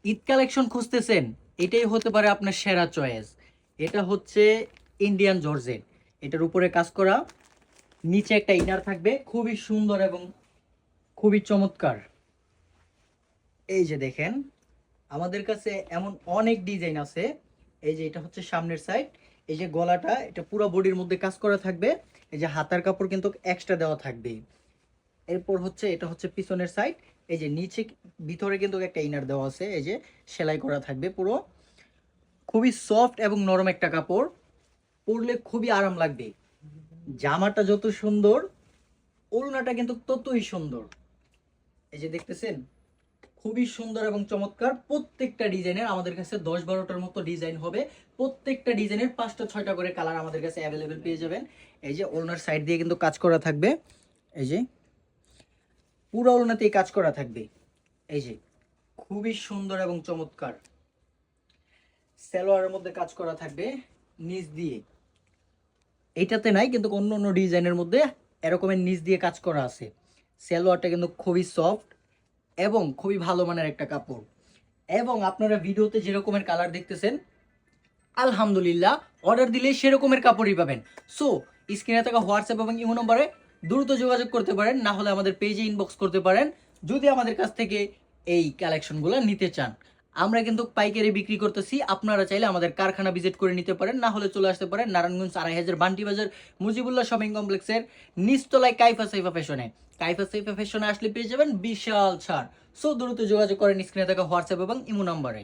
Eid collection খুঁজতেছেন, এটাই হতে পারে আপনার সেরা চয়েস। এটা হচ্ছে ইন্ডিয়ান জর্জেট, এটার উপরে কাজ করা, নিচে একটা ইনার থাকবে, খুবই সুন্দর এবং খুবই চমৎকার। এই যে দেখেন, আমাদের কাছে এমন অনেক ডিজাইন আছে। এই যে এটা হচ্ছে সামনের সাইড, এই যে গলাটা, এটা পুরো বডির মধ্যে কাজ করা থাকবে। এই যে হাতার কাপড় কিন্তু এক্সট্রা দেওয়া থাকবে। এরপর হচ্ছে এটা হচ্ছে পিছনের সাইড, এই যে নিচে ভিতরে কিন্তু একটা ইনার দেওয়া আছে, এই যে সেলাই করা থাকবে পুরো। খুবই সফট এবং নরম একটা কাপড়, পরলে খুবই আরাম লাগবে। জামাটা যত সুন্দর, ওড়নাটা কিন্তু ততই সুন্দর। এই যে দেখতেছেন, খুবই সুন্দর এবং চমৎকার। প্রত্যেকটা ডিজাইনের আমাদের কাছে 10-12টার মতো ডিজাইন হবে। প্রত্যেকটা ডিজাইনের 5টা 6টা করে কালার আমাদের কাছে অ্যাভেলেবেল পেয়ে যাবেন। এই যে ওড়নার সাইড দিয়ে কিন্তু কাজ করা থাকবে, এই যে পুরো ওড়নাতেই কাজ করা থাকবে। এই যে খুবই সুন্দর এবং চমৎকার। সালোয়ারের মধ্যে কাজ করা থাকবে নিচ দিয়ে, এইটাতে নাই কিন্তু অন্য অন্য ডিজাইনের মধ্যে এরকমের নিচ দিয়ে কাজ করা আছে। সালোয়ারটা কিন্তু খুবই সফট এবং খুবই ভালো মানের একটা কাপড়। এবং আপনারা ভিডিওতে যেরকমের কালার দেখতেছেন, আলহামদুলিল্লাহ অর্ডার দিলে সেরকমের কাপড়ই পাবেন। সো স্ক্রিনে থাকা হোয়াটসঅ্যাপ এবং ইমো নম্বরে দ্রুত যোগাযোগ করতে পারেন, না হলে আমাদের পেজে ইনবক্স করতে পারেন যদি আমাদের কাছ থেকে এই কালেকশনগুলো নিতে চান। আমরা কিন্তু পাইকারি বিক্রি করতেছি, আপনারা চাইলে আমাদের কারখানা ভিজিট করে নিতে পারেন, না হলে চলে আসতে পারেন নারায়ণগঞ্জ 2.5 বান্টি বাজার মুজিবুল্লাহ শপিং কমপ্লেক্সের নিচতলায় কাইফা সাইফা ফ্যাশনে। কাইফা সাইফা ফ্যাশনে আসলে পেয়ে যাবেন বিশাল ছাড়। সো দ্রুত যোগাযোগ করেন স্ক্রিনে থাকা হোয়াটসঅ্যাপ এবং ইমো নম্বরে।